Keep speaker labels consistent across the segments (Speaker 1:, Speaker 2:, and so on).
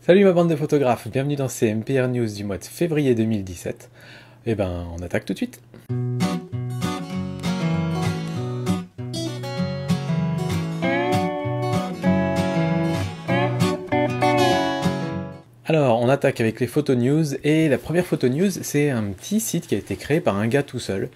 Speaker 1: Salut ma bande de photographes, bienvenue dans ces MPR News du mois de février 2017. Eh ben, on attaque tout de suite. Alors, on attaque avec les photo news, et la première photo news, c'est un petit site qui a été créé par un gars tout seul,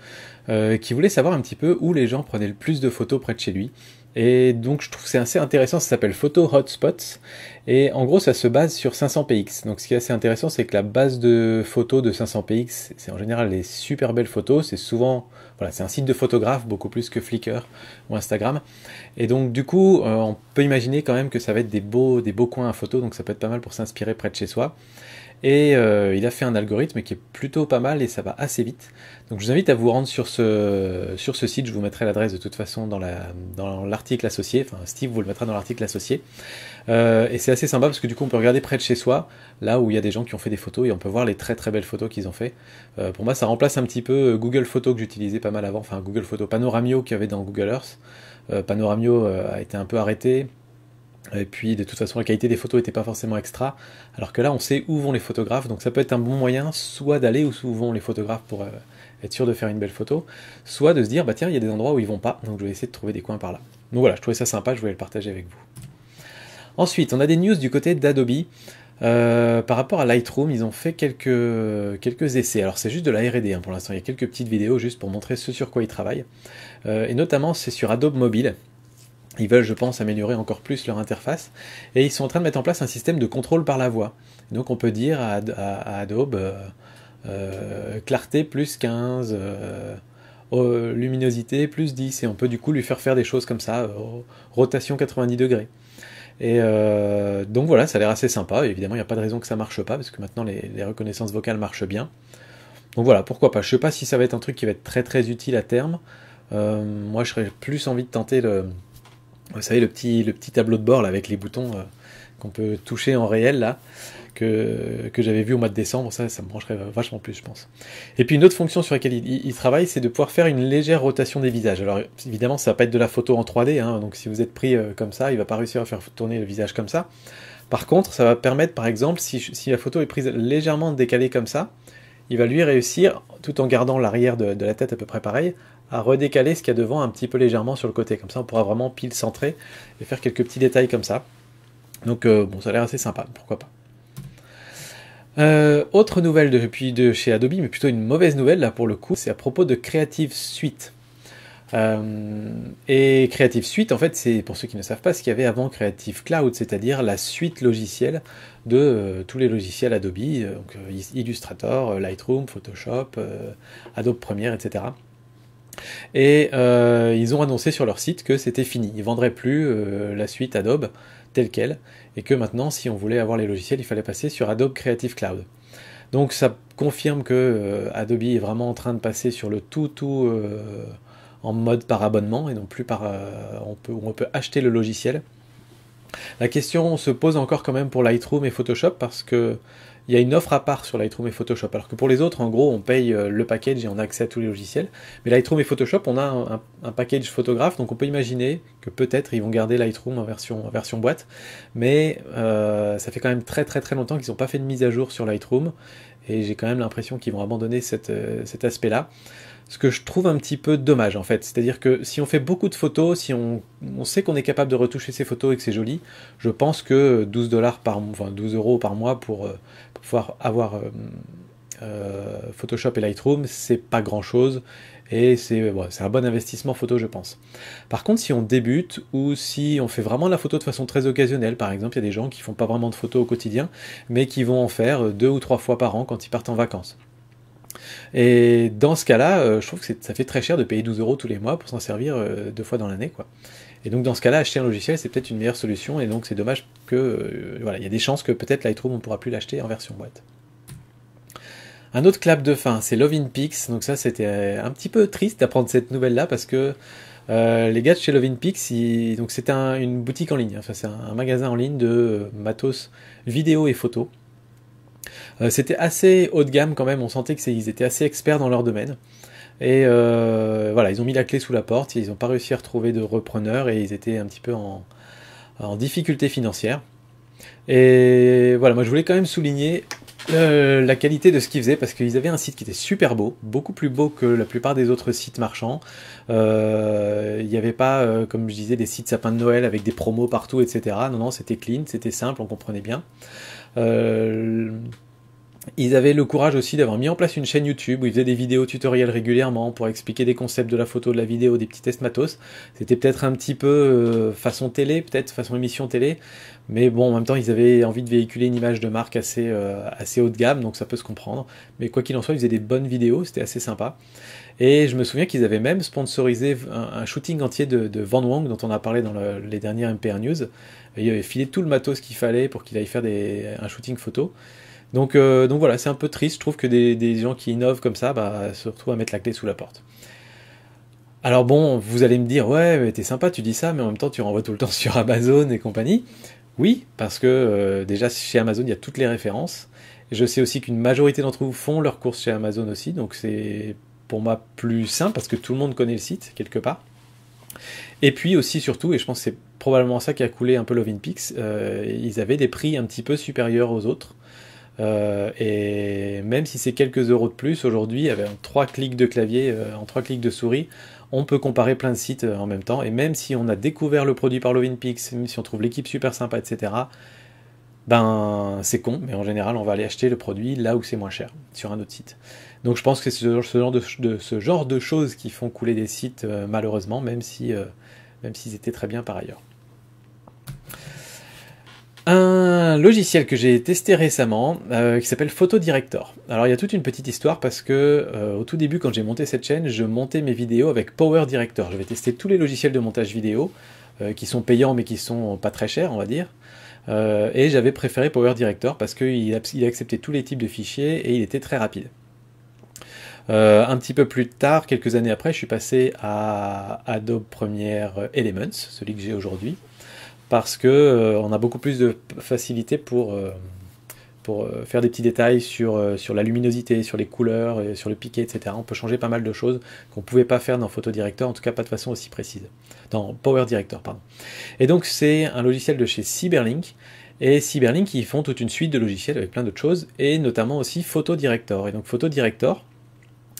Speaker 1: qui voulait savoir un petit peu où les gens prenaient le plus de photos près de chez lui. Et donc je trouve que c'est assez intéressant, ça s'appelle Photo Hotspots, et en gros ça se base sur 500px. Donc ce qui est assez intéressant, c'est que la base de photos de 500px, c'est en général les super belles photos, c'est souvent, voilà, c'est un site de photographe beaucoup plus que Flickr ou Instagram. Et donc du coup, on peut imaginer quand même que ça va être des beaux coins à photos, donc ça peut être pas mal pour s'inspirer près de chez soi. Et il a fait un algorithme qui est plutôt pas mal et ça va assez vite. Donc je vous invite à vous rendre sur ce site, je vous mettrai l'adresse de toute façon dans l'article associé, enfin Steve vous le mettra dans l'article associé. Et c'est assez sympa parce que du coup on peut regarder près de chez soi, là où il y a des gens qui ont fait des photos et on peut voir les très très belles photos qu'ils ont fait. Pour moi ça remplace un petit peu Google Photos que j'utilisais pas mal avant, enfin Google Photos Panoramio qu'il y avait dans Google Earth. Panoramio a été un peu arrêté. Et puis de toute façon la qualité des photos n'était pas forcément extra, alors que là on sait où vont les photographes, donc ça peut être un bon moyen soit d'aller où vont les photographes pour être sûr de faire une belle photo, soit de se dire bah tiens il y a des endroits où ils vont pas, donc je vais essayer de trouver des coins par là. Donc voilà, je trouvais ça sympa, je voulais le partager avec vous. Ensuite on a des news du côté d'Adobe. Par rapport à Lightroom, ils ont fait quelques essais. Alors c'est juste de la R&D hein, pour l'instant, il y a quelques petites vidéos juste pour montrer ce sur quoi ils travaillent. Et notamment c'est sur Adobe Mobile. Ils veulent, je pense, améliorer encore plus leur interface. Et ils sont en train de mettre en place un système de contrôle par la voix. Donc on peut dire à Adobe clarté plus 15, luminosité plus 10. Et on peut du coup lui faire des choses comme ça, rotation 90 degrés. Et donc voilà, ça a l'air assez sympa. Et évidemment, il n'y a pas de raison que ça marche pas, parce que maintenant les reconnaissances vocales marchent bien. Donc voilà, pourquoi pas. Je sais pas si ça va être un truc qui va être très très utile à terme. Moi, je serais plus envie de tenter vous savez, le petit tableau de bord là, avec les boutons qu'on peut toucher en réel là, que j'avais vu au mois de décembre, ça me brancherait vachement plus, je pense. Et puis une autre fonction sur laquelle il travaille, c'est de pouvoir faire une légère rotation des visages. Alors évidemment, ça va pas être de la photo en 3D, hein, donc si vous êtes pris comme ça, il va pas réussir à faire tourner le visage comme ça. Par contre, ça va permettre, par exemple, si la photo est prise légèrement décalée comme ça, il va lui réussir, tout en gardant l'arrière de la tête à peu près pareil, à redécaler ce qu'il y a devant un petit peu légèrement sur le côté. Comme ça, on pourra vraiment pile centrer et faire quelques petits détails comme ça. Donc, bon, ça a l'air assez sympa, pourquoi pas. Autre nouvelle de chez Adobe, mais plutôt une mauvaise nouvelle là pour le coup, c'est à propos de Creative Suite. Et Creative Suite, en fait, c'est pour ceux qui ne savent pas ce qu'il y avait avant Creative Cloud, c'est-à-dire la suite logicielle de tous les logiciels Adobe, donc Illustrator, Lightroom, Photoshop, Adobe Premiere, etc. Et ils ont annoncé sur leur site que c'était fini, ils ne vendraient plus la suite Adobe telle quelle, et que maintenant, si on voulait avoir les logiciels, il fallait passer sur Adobe Creative Cloud. Donc ça confirme que Adobe est vraiment en train de passer sur le tout en mode par abonnement et non plus par on peut acheter le logiciel. La question se pose encore quand même pour Lightroom et Photoshop parce que il y a une offre à part sur Lightroom et Photoshop, alors que pour les autres, en gros, on paye le package et on a accès à tous les logiciels. Mais Lightroom et Photoshop, on a un package photographe, donc on peut imaginer que peut-être ils vont garder Lightroom en version boîte, mais ça fait quand même très très très longtemps qu'ils n'ont pas fait de mise à jour sur Lightroom, et j'ai quand même l'impression qu'ils vont abandonner cet aspect-là. Ce que je trouve un petit peu dommage en fait, c'est-à-dire que si on fait beaucoup de photos, si on sait qu'on est capable de retoucher ses photos et que c'est joli, je pense que 12 dollars enfin 12 euros par mois pour pouvoir avoir Photoshop et Lightroom, c'est pas grand-chose et c'est un bon investissement photo, je pense. Par contre, si on débute ou si on fait vraiment de la photo de façon très occasionnelle, par exemple, il y a des gens qui font pas vraiment de photos au quotidien, mais qui vont en faire 2 ou 3 fois par an quand ils partent en vacances. Et dans ce cas-là, je trouve que ça fait très cher de payer 12 euros tous les mois pour s'en servir 2 fois dans l'année, quoi. Et donc dans ce cas-là, acheter un logiciel, c'est peut-être une meilleure solution, et donc c'est dommage que, voilà, il y a des chances que peut-être Lightroom, on ne pourra plus l'acheter en version boîte. Un autre clap de fin, c'est Lovinpix, donc ça c'était un petit peu triste d'apprendre cette nouvelle-là, parce que les gars de chez Lovinpix, donc c'est une boutique en ligne, enfin c'est un magasin en ligne de matos vidéo et photo. C'était assez haut de gamme quand même, on sentait qu'ils étaient assez experts dans leur domaine. Et voilà, ils ont mis la clé sous la porte, ils n'ont pas réussi à retrouver de repreneurs et ils étaient un petit peu en difficulté financière. Et voilà, moi je voulais quand même souligner la qualité de ce qu'ils faisaient, parce qu'ils avaient un site qui était super beau, beaucoup plus beau que la plupart des autres sites marchands. Il n'y avait pas, comme je disais, des sites sapins de Noël avec des promos partout, etc. Non, non, c'était clean, c'était simple, on comprenait bien. Euh, Ils avaient le courage aussi d'avoir mis en place une chaîne YouTube où ils faisaient des vidéos tutoriels régulièrement pour expliquer des concepts de la photo, de la vidéo, des petits tests matos. C'était peut-être un petit peu façon télé, peut-être façon émission télé, mais bon, en même temps, ils avaient envie de véhiculer une image de marque assez haut de gamme, donc ça peut se comprendre. Mais quoi qu'il en soit, ils faisaient des bonnes vidéos, c'était assez sympa. Et je me souviens qu'ils avaient même sponsorisé un shooting entier de Van Wong, dont on a parlé dans les dernières MPR News. Et ils avaient filé tout le matos qu'il fallait pour qu'il aille faire un shooting photo. Donc voilà, c'est un peu triste, je trouve que des gens qui innovent comme ça se retrouvent à mettre la clé sous la porte. Alors bon, vous allez me dire, ouais, mais t'es sympa, tu dis ça, mais en même temps tu renvoies tout le temps sur Amazon et compagnie. Oui, parce que déjà chez Amazon il y a toutes les références. Je sais aussi qu'une majorité d'entre vous font leurs courses chez Amazon aussi, donc c'est pour moi plus simple parce que tout le monde connaît le site quelque part. Et puis aussi surtout, et je pense que c'est probablement ça qui a coulé un peu Love in Pix, ils avaient des prix un petit peu supérieurs aux autres. Et même si c'est quelques euros de plus, aujourd'hui, avec 3 clics de clavier, en 3 clics de souris, on peut comparer plein de sites en même temps. Et même si on a découvert le produit par Lovinpix, même si on trouve l'équipe super sympa, etc., ben c'est con, mais en général, on va aller acheter le produit là où c'est moins cher, sur un autre site. Donc je pense que c'est ce genre de choses qui font couler des sites, malheureusement, même s'ils étaient très bien par ailleurs. Un logiciel que j'ai testé récemment qui s'appelle Photo Director. Alors il y a toute une petite histoire parce que au tout début quand j'ai monté cette chaîne, je montais mes vidéos avec Power Director. J'avais testé tous les logiciels de montage vidéo qui sont payants mais qui sont pas très chers on va dire. Et j'avais préféré Power Director parce qu'il acceptait tous les types de fichiers et il était très rapide. Un petit peu plus tard, quelques années après, je suis passé à Adobe Premiere Elements, celui que j'ai aujourd'hui, parce que on a beaucoup plus de facilité pour faire des petits détails sur la luminosité, sur les couleurs, sur le piqué, etc. On peut changer pas mal de choses qu'on ne pouvait pas faire dans Photo Director, en tout cas pas de façon aussi précise. Dans Power Director, pardon. Et donc c'est un logiciel de chez Cyberlink, et Cyberlink ils font toute une suite de logiciels avec plein d'autres choses, et notamment aussi Photo Director. Et donc Photo Director,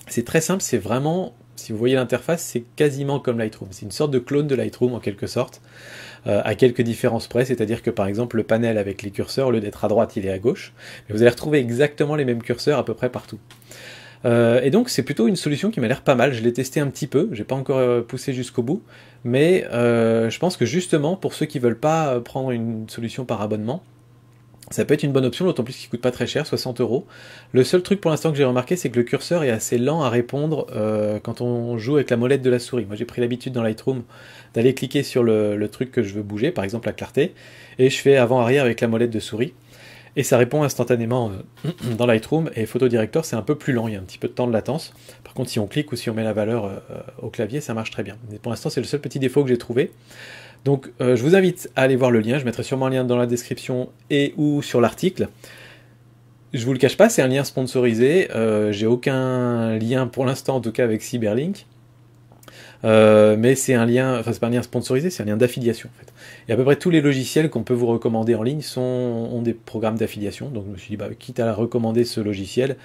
Speaker 1: c'est très simple, c'est vraiment, si vous voyez l'interface, c'est quasiment comme Lightroom. C'est une sorte de clone de Lightroom en quelque sorte. À quelques différences près, c'est-à-dire que par exemple le panel avec les curseurs, au lieu d'être à droite, il est à gauche, mais vous allez retrouver exactement les mêmes curseurs à peu près partout. Et donc c'est plutôt une solution qui m'a l'air pas mal, je l'ai testé un petit peu, j'ai pas encore poussé jusqu'au bout, mais je pense que justement pour ceux qui veulent pas prendre une solution par abonnement, ça peut être une bonne option, d'autant plus qu'il coûte pas très cher, 60 euros. Le seul truc pour l'instant que j'ai remarqué, c'est que le curseur est assez lent à répondre quand on joue avec la molette de la souris. Moi j'ai pris l'habitude dans Lightroom d'aller cliquer sur le truc que je veux bouger, par exemple la clarté, et je fais avant-arrière avec la molette de souris, et ça répond instantanément dans Lightroom, et Photo Director c'est un peu plus lent, il y a un petit peu de temps de latence. Par contre si on clique ou si on met la valeur au clavier, ça marche très bien. Mais pour l'instant c'est le seul petit défaut que j'ai trouvé. Donc je vous invite à aller voir le lien, je mettrai sûrement un lien dans la description et ou sur l'article. Je vous le cache pas, c'est un lien sponsorisé, j'ai aucun lien pour l'instant en tout cas avec Cyberlink, mais c'est un lien, enfin c'est pas un lien sponsorisé, c'est un lien d'affiliation en fait. Et à peu près tous les logiciels qu'on peut vous recommander en ligne ont des programmes d'affiliation, donc je me suis dit, bah, quitte à recommander ce logiciel,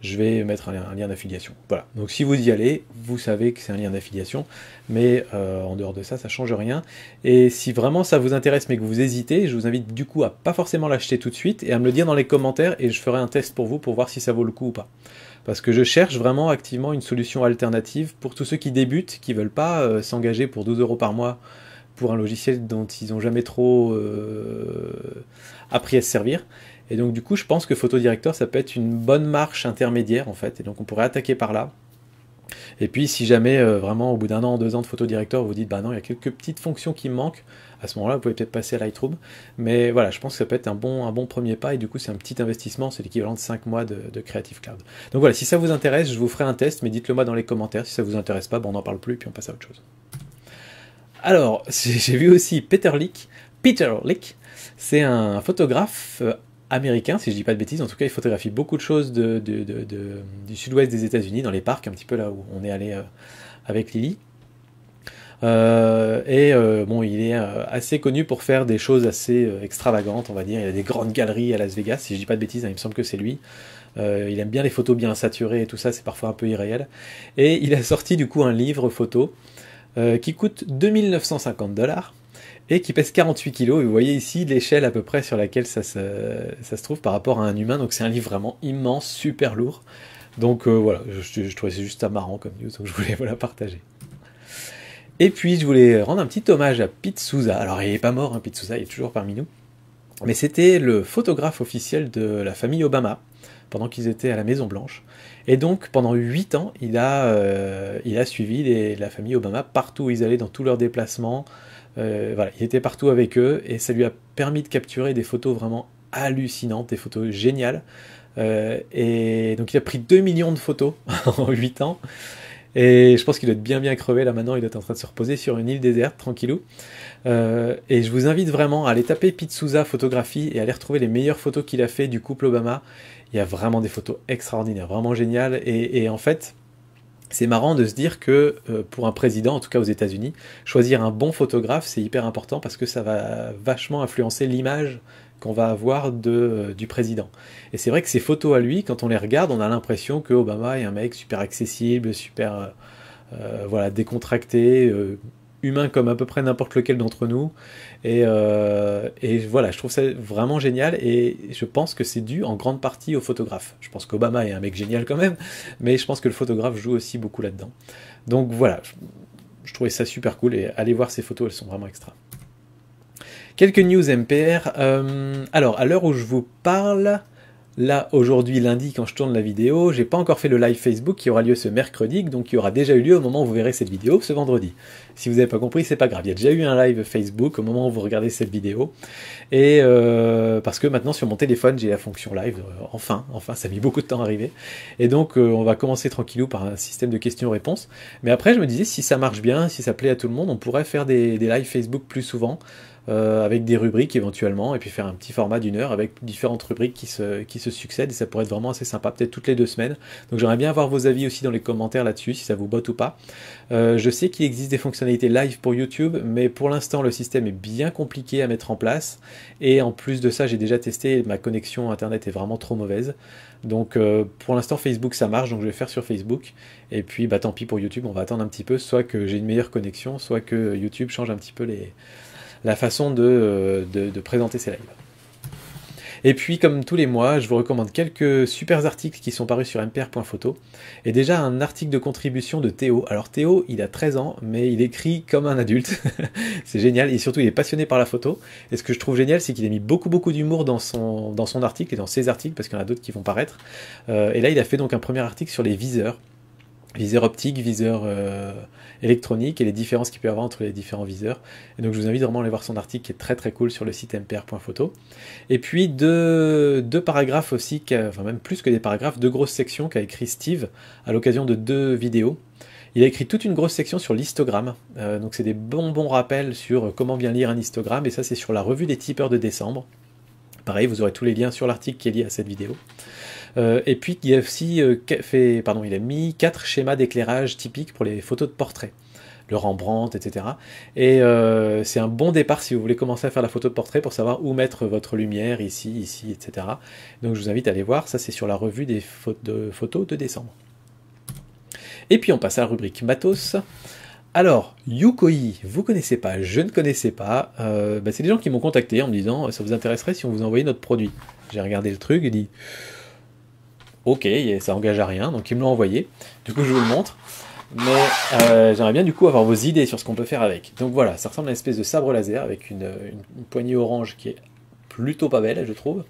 Speaker 1: je vais mettre un lien d'affiliation. Voilà, donc si vous y allez, vous savez que c'est un lien d'affiliation, mais en dehors de ça, ça change rien. Et si vraiment ça vous intéresse mais que vous hésitez, je vous invite du coup à pas forcément l'acheter tout de suite et à me le dire dans les commentaires et je ferai un test pour vous pour voir si ça vaut le coup ou pas. Parce que je cherche vraiment activement une solution alternative pour tous ceux qui débutent, qui veulent pas s'engager pour 12 euros par mois pour un logiciel dont ils n'ont jamais trop appris à se servir. Et donc du coup, je pense que Photo Director, ça peut être une bonne marche intermédiaire en fait. Et donc on pourrait attaquer par là. Et puis si jamais vraiment au bout d'un an, 2 ans de Photo Director, vous dites bah non, il y a quelques petites fonctions qui me manquent, à ce moment-là, vous pouvez peut-être passer à Lightroom. Mais voilà, je pense que ça peut être un bon premier pas. Et du coup, c'est un petit investissement, c'est l'équivalent de 5 mois de Creative Cloud. Donc voilà, si ça vous intéresse, je vous ferai un test, mais dites-le moi dans les commentaires. Si ça vous intéresse pas, bon, on n'en parle plus et puis on passe à autre chose. Alors, j'ai vu aussi Peter Lik. C'est un photographe américain, si je dis pas de bêtises. En tout cas, il photographie beaucoup de choses du sud-ouest des États-Unis, dans les parcs, un petit peu là où on est allé avec Lily. Bon, il est assez connu pour faire des choses assez extravagantes, on va dire. Il a des grandes galeries à Las Vegas, si je dis pas de bêtises, hein, il me semble que c'est lui. Il aime bien les photos bien saturées et tout ça, c'est parfois un peu irréel. Et il a sorti du coup un livre photo qui coûte 2 950 $ et qui pèse 48 kilos. Et vous voyez ici l'échelle à peu près sur laquelle ça se trouve par rapport à un humain. Donc c'est un livre vraiment immense, super lourd. Donc voilà, je trouvais ça juste marrant comme news, donc je voulais voilà, partager. Et puis je voulais rendre un petit hommage à Pete Souza. Alors il n'est pas mort, hein, Pete Souza, il est toujours parmi nous. Mais c'était le photographe officiel de la famille Obama, pendant qu'ils étaient à la Maison Blanche. Et donc pendant 8 ans, il a suivi la famille Obama partout où ils allaient, dans tous leurs déplacements. Voilà, il était partout avec eux, et ça lui a permis de capturer des photos vraiment hallucinantes, des photos géniales. Et donc il a pris 2 millions de photos en 8 ans. Et je pense qu'il doit être bien crevé là maintenant, il doit être en train de se reposer sur une île déserte, tranquillou. Et je vous invite vraiment à aller taper Pete Souza photographie et à aller retrouver les meilleures photos qu'il a fait du couple Obama. Il y a vraiment des photos extraordinaires, vraiment géniales. Et en fait, c'est marrant de se dire que pour un président, en tout cas aux États-Unis, choisir un bon photographe, c'est hyper important parce que ça va vachement influencer l'image qu'on va avoir du président. Et c'est vrai que ces photos à lui, quand on les regarde, on a l'impression que Obama est un mec super accessible, super voilà, décontracté, humain comme à peu près n'importe lequel d'entre nous. Et voilà, je trouve ça vraiment génial, et je pense que c'est dû en grande partie au photographe. Je pense qu'Obama est un mec génial quand même, mais je pense que le photographe joue aussi beaucoup là-dedans. Donc voilà, je trouvais ça super cool, et allez voir ces photos, elles sont vraiment extra. Quelques news MPR. Alors, à l'heure où je vous parle, là, aujourd'hui, lundi, quand je tourne la vidéo, j'ai pas encore fait le live Facebook qui aura lieu ce mercredi, donc qui aura déjà eu lieu au moment où vous verrez cette vidéo, ce vendredi. Si vous n'avez pas compris, c'est pas grave. Il y a déjà eu un live Facebook au moment où vous regardez cette vidéo. Et parce que maintenant, sur mon téléphone, j'ai la fonction live. Enfin, ça a mis beaucoup de temps à arriver. Et donc, on va commencer tranquillou par un système de questions-réponses. Mais après, je me disais, si ça marche bien, si ça plaît à tout le monde, on pourrait faire des lives Facebook plus souvent. Avec des rubriques éventuellement, et puis faire un petit format d'1 heure avec différentes rubriques qui se succèdent, et ça pourrait être vraiment assez sympa, peut-être toutes les 2 semaines. Donc j'aimerais bien avoir vos avis aussi dans les commentaires là-dessus, si ça vous botte ou pas. Je sais qu'il existe des fonctionnalités live pour YouTube, mais pour l'instant le système est bien compliqué à mettre en place, et en plus de ça j'ai déjà testé, ma connexion internet est vraiment trop mauvaise. Donc pour l'instant Facebook ça marche, donc je vais faire sur Facebook, et puis bah tant pis pour YouTube, on va attendre un petit peu, soit que j'ai une meilleure connexion, soit que YouTube change un petit peu la façon de présenter ces lives. Et puis, comme tous les mois, je vous recommande quelques super articles qui sont parus sur mpr.photo. Et déjà, un article de contribution de Théo. Alors Théo, il a 13 ans, mais il écrit comme un adulte. C'est génial, et surtout, il est passionné par la photo. Et ce que je trouve génial, c'est qu'il a mis beaucoup d'humour dans son article et dans ses articles, parce qu'il y en a d'autres qui vont paraître. Et là, il a fait donc un premier article sur les viseurs. Viseur optique, viseur électronique, et les différences qu'il peut y avoir entre les différents viseurs. Et donc je vous invite vraiment à aller voir son article qui est très cool sur le site mpr.photo. Et puis deux paragraphes aussi, enfin même plus que des paragraphes, 2 grosses sections qu'a écrit Steve à l'occasion de 2 vidéos. Il a écrit toute une grosse section sur l'histogramme, donc c'est des bons rappels sur comment bien lire un histogramme, et ça c'est sur la revue des tipeurs de décembre. Pareil, vous aurez tous les liens sur l'article qui est lié à cette vidéo. Et puis il a aussi il a mis 4 schémas d'éclairage typiques pour les photos de portrait, le Rembrandt, etc. Et c'est un bon départ si vous voulez commencer à faire la photo de portrait, pour savoir où mettre votre lumière, ici, etc. Donc je vous invite à aller voir, ça c'est sur la revue des photos de décembre. Et puis on passe à la rubrique matos. Alors, Yukoi, vous connaissez pas, je ne connaissais pas. C'est des gens qui m'ont contacté en me disant ça vous intéresserait si on vous envoyait notre produit. J'ai regardé le truc et dit ok, ça engage à rien, donc ils me l'ont envoyé. Du coup, je vous le montre. Mais j'aimerais bien du coup avoir vos idées sur ce qu'on peut faire avec. Donc voilà, ça ressemble à une espèce de sabre laser avec une poignée orange qui est plutôt pas belle, je trouve.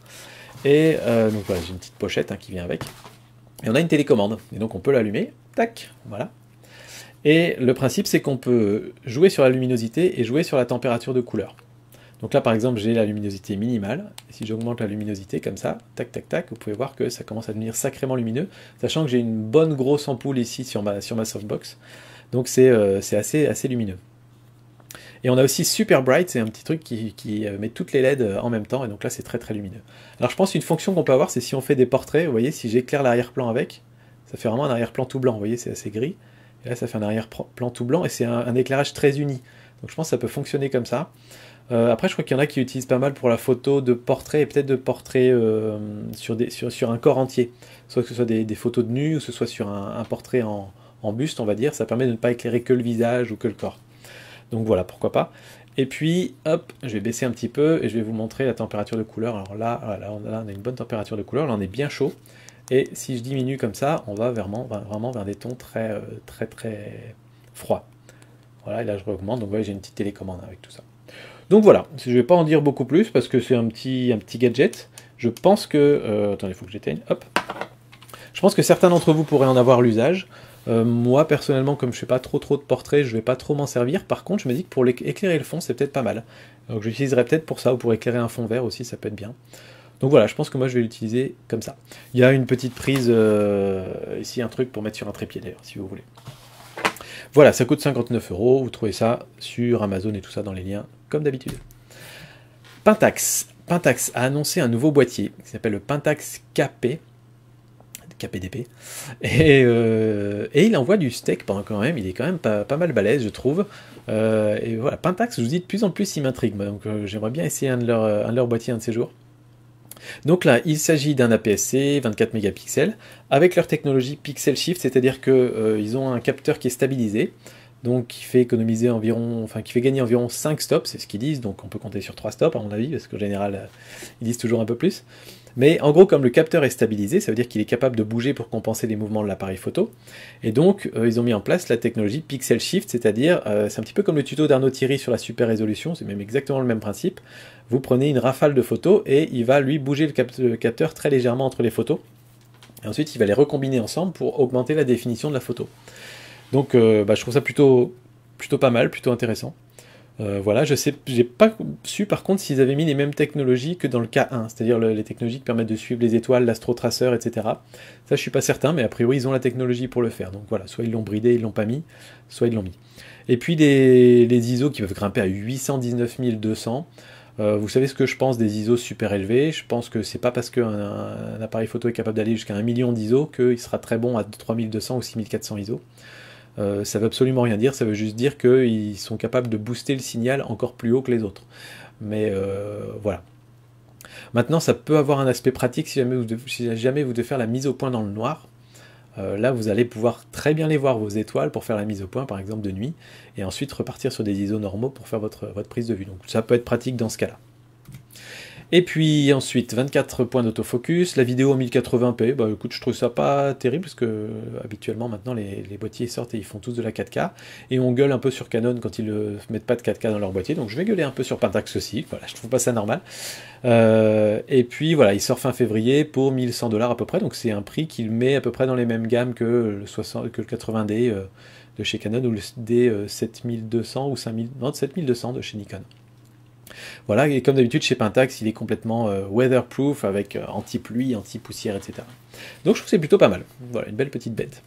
Speaker 1: Et donc voilà, j'ai une petite pochette qui vient avec. Et on a une télécommande, et donc on peut l'allumer. Tac, voilà. Et le principe, c'est qu'on peut jouer sur la luminosité et jouer sur la température de couleur. Donc là, par exemple, j'ai la luminosité minimale. Et si j'augmente la luminosité comme ça, tac, vous pouvez voir que ça commence à devenir sacrément lumineux, sachant que j'ai une bonne grosse ampoule ici sur ma softbox. Donc c'est assez lumineux. Et on a aussi Super Bright, c'est un petit truc qui met toutes les LED en même temps, et donc là c'est très lumineux. Alors je pense qu'une fonction qu'on peut avoir, c'est si on fait des portraits, vous voyez, si j'éclaire l'arrière-plan avec, ça fait vraiment un arrière-plan tout blanc, vous voyez, c'est assez gris. Et là, ça fait un arrière-plan tout blanc et c'est un éclairage très uni. Donc je pense que ça peut fonctionner comme ça. Après, je crois qu'il y en a qui utilisent pas mal pour la photo de portrait et peut-être de portrait sur un corps entier. Soit que ce soit des photos de nu ou que ce soit sur un portrait en buste, on va dire. Ça permet de ne pas éclairer que le visage ou que le corps. Donc voilà, pourquoi pas. Et puis, hop, je vais baisser un petit peu et je vais vous montrer la température de couleur. Alors là, voilà, on a une bonne température de couleur. Là, on est bien chaud. Et si je diminue comme ça, on va vraiment vers des tons très froids. Voilà, et là, je réaugmente. Donc, vous voyez, j'ai une petite télécommande avec tout ça. Donc voilà, je ne vais pas en dire beaucoup plus parce que c'est un petit gadget. Je pense que... attendez, il faut que j'éteigne. Hop. Je pense que certains d'entre vous pourraient en avoir l'usage. Moi, personnellement, comme je ne fais pas trop de portraits, je ne vais pas trop m'en servir. Par contre, je me dis que pour éclairer le fond, c'est peut-être pas mal. Donc j'utiliserai peut-être pour ça, ou pour éclairer un fond vert aussi, ça peut être bien. Donc voilà, je pense que moi, je vais l'utiliser comme ça. Il y a une petite prise, ici, un truc pour mettre sur un trépied d'ailleurs, si vous voulez. Voilà, ça coûte 59 €. Vous trouvez ça sur Amazon et tout ça dans les liens, comme d'habitude. Pentax. Pentax a annoncé un nouveau boîtier qui s'appelle le Pentax KPDP. Et il envoie du steak quand même. Il est quand même pas mal balèze, je trouve. Et voilà, Pentax, je vous dis, de plus en plus, il m'intrigue. Donc j'aimerais bien essayer un de leurs boîtiers un de ces jours. Donc là, il s'agit d'un APS-C 24 mégapixels avec leur technologie Pixel Shift, c'est-à-dire qu'ils ont un capteur qui est stabilisé, donc qui fait économiser qui fait gagner environ 5 stops, c'est ce qu'ils disent, donc on peut compter sur 3 stops à mon avis, parce qu'en général, ils disent toujours un peu plus. Mais en gros, comme le capteur est stabilisé, ça veut dire qu'il est capable de bouger pour compenser les mouvements de l'appareil photo. Et donc, ils ont mis en place la technologie Pixel Shift, c'est-à-dire, c'est un petit peu comme le tuto d'Arnaud Thierry sur la super résolution, c'est même exactement le même principe. Vous prenez une rafale de photos et il va lui bouger le capteur très légèrement entre les photos. Et ensuite, il va les recombiner ensemble pour augmenter la définition de la photo. Donc, je trouve ça plutôt pas mal, plutôt intéressant. Voilà, j'ai pas su par contre s'ils avaient mis les mêmes technologies que dans le K1, c'est-à-dire les technologies qui permettent de suivre les étoiles, l'astrotraceur, etc. Ça, je suis pas certain, mais a priori, ils ont la technologie pour le faire. Donc voilà, soit ils l'ont bridé, ils l'ont pas mis, soit ils l'ont mis. Et puis les ISO qui peuvent grimper à 819 200. Vous savez ce que je pense des ISO super élevés. Je pense que c'est pas parce qu'un appareil photo est capable d'aller jusqu'à 1 million d'ISO qu'il sera très bon à 3200 ou 6400 ISO. Ça veut absolument rien dire, ça veut juste dire qu'ils sont capables de booster le signal encore plus haut que les autres. Mais voilà. Maintenant, ça peut avoir un aspect pratique si jamais vous devez faire la mise au point dans le noir. Là, vous allez pouvoir très bien les voir, vos étoiles, pour faire la mise au point, par exemple, de nuit, et ensuite repartir sur des ISO normaux pour faire votre prise de vue. Donc ça peut être pratique dans ce cas-là. Et puis ensuite, 24 points d'autofocus, la vidéo en 1080p, bah écoute, je trouve ça pas terrible, parce que habituellement maintenant les boîtiers sortent et ils font tous de la 4K, et on gueule un peu sur Canon quand ils ne mettent pas de 4K dans leur boîtier, donc je vais gueuler un peu sur Pentax aussi, voilà, je trouve pas ça normal. Et puis voilà, il sort fin février pour 1100 $ à peu près, donc c'est un prix qu'il met à peu près dans les mêmes gammes que le 80D de chez Canon, ou le D7200 ou 5000, non, 7200 de chez Nikon. Voilà, et comme d'habitude chez Pentax, il est complètement weatherproof, avec anti-pluie, anti-poussière, etc. Donc je trouve que c'est plutôt pas mal. Voilà, une belle petite bête.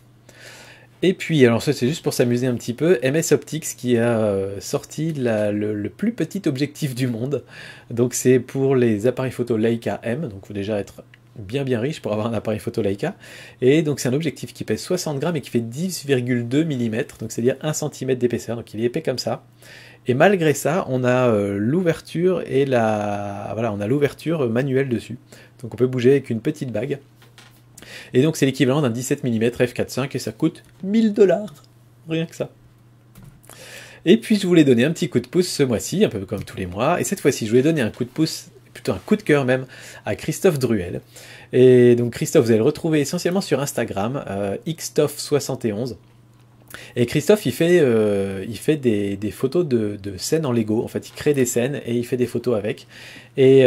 Speaker 1: Et puis, alors ça c'est juste pour s'amuser un petit peu, MS Optics qui a sorti le plus petit objectif du monde. Donc c'est pour les appareils photo Leica M, donc il faut déjà être bien riche pour avoir un appareil photo Leica. Et donc c'est un objectif qui pèse 60 grammes et qui fait 10,2 mm, donc c'est-à-dire 1 cm d'épaisseur, donc il est épais comme ça. Et malgré ça, on a l'ouverture et on a l'ouverture manuelle dessus. Donc on peut bouger avec une petite bague. Et donc c'est l'équivalent d'un 17 mm f4.5 et ça coûte 1000 $. Rien que ça. Et puis je voulais donner un petit coup de pouce ce mois-ci, un peu comme tous les mois. Et cette fois-ci, je voulais donner un coup de pouce, plutôt un coup de cœur même, à Christophe Druel. Et donc Christophe, vous allez le retrouver essentiellement sur Instagram, xtoff71. Et Christophe, il fait des photos de scènes en Lego. En fait, il crée des scènes et il fait des photos avec. Et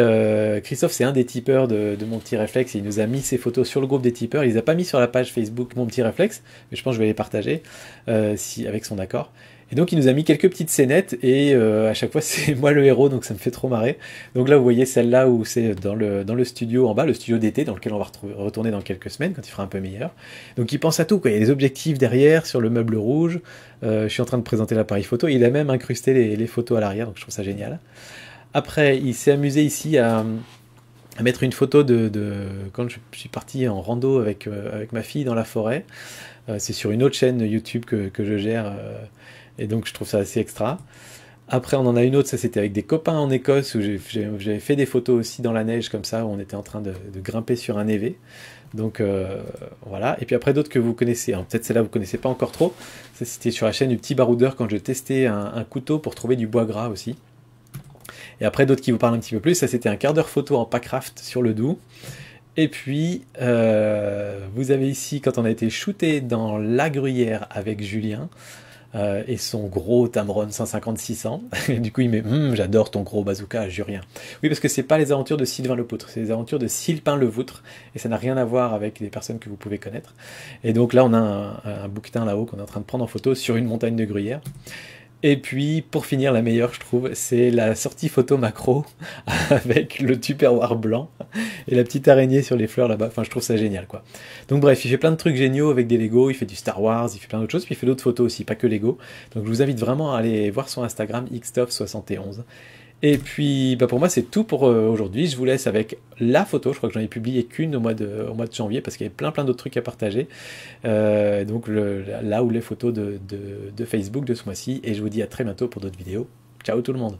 Speaker 1: Christophe, c'est un des tipeurs de Mon Petit Réflexe. Il nous a mis ses photos sur le groupe des tipeurs. Il les a pas mis sur la page Facebook Mon Petit Réflexe, mais je pense que je vais les partager avec son accord. Et donc il nous a mis quelques petites scénettes et à chaque fois c'est moi le héros, donc ça me fait trop marrer. Donc là vous voyez celle-là où c'est dans le studio en bas, le studio d'été dans lequel on va retourner dans quelques semaines quand il fera un peu meilleur. Donc il pense à tout, quoi. Il y a des objectifs derrière sur le meuble rouge, je suis en train de présenter l'appareil photo, il a même incrusté les photos à l'arrière, donc je trouve ça génial. Après il s'est amusé ici à mettre une photo quand je suis parti en rando avec ma fille dans la forêt. C'est sur une autre chaîne YouTube que je gère, et donc je trouve ça assez extra. Après, on en a une autre, ça c'était avec des copains en Écosse, où j'avais fait des photos aussi dans la neige comme ça, où on était en train de grimper sur un névé. Donc voilà, et puis après d'autres que vous connaissez, hein. Peut-être celle-là vous connaissez pas encore trop, ça c'était sur la chaîne du Petit Baroudeur quand je testais un couteau pour trouver du bois gras aussi. Et après d'autres qui vous parlent un petit peu plus, ça c'était un quart d'heure photo en packraft sur le Doubs. Et puis vous avez ici quand on a été shooté dans la Gruyère avec Julien, et son gros Tamron 150-600. Et du coup, il met j'adore ton gros bazooka, Julien. Oui, parce que c'est pas les aventures de Sylvain Lepoutre, c'est les aventures de Sylvain Levoutre, et ça n'a rien à voir avec les personnes que vous pouvez connaître. Et donc là, on a un bouquetin là-haut qu'on est en train de prendre en photo sur une montagne de Gruyère. Et puis, pour finir, la meilleure, je trouve, c'est la sortie photo macro avec le tupperware blanc et la petite araignée sur les fleurs là-bas. Enfin, je trouve ça génial, quoi. Donc bref, il fait plein de trucs géniaux avec des Lego, il fait du Star Wars, il fait plein d'autres choses, puis il fait d'autres photos aussi, pas que Lego. Donc je vous invite vraiment à aller voir son Instagram, xtof71. Et puis, pour moi, c'est tout pour aujourd'hui. Je vous laisse avec la photo. Je crois que j'en ai publié qu'une au mois de janvier parce qu'il y avait plein d'autres trucs à partager. Donc là où les photos de Facebook de ce mois-ci. Et je vous dis à très bientôt pour d'autres vidéos. Ciao tout le monde!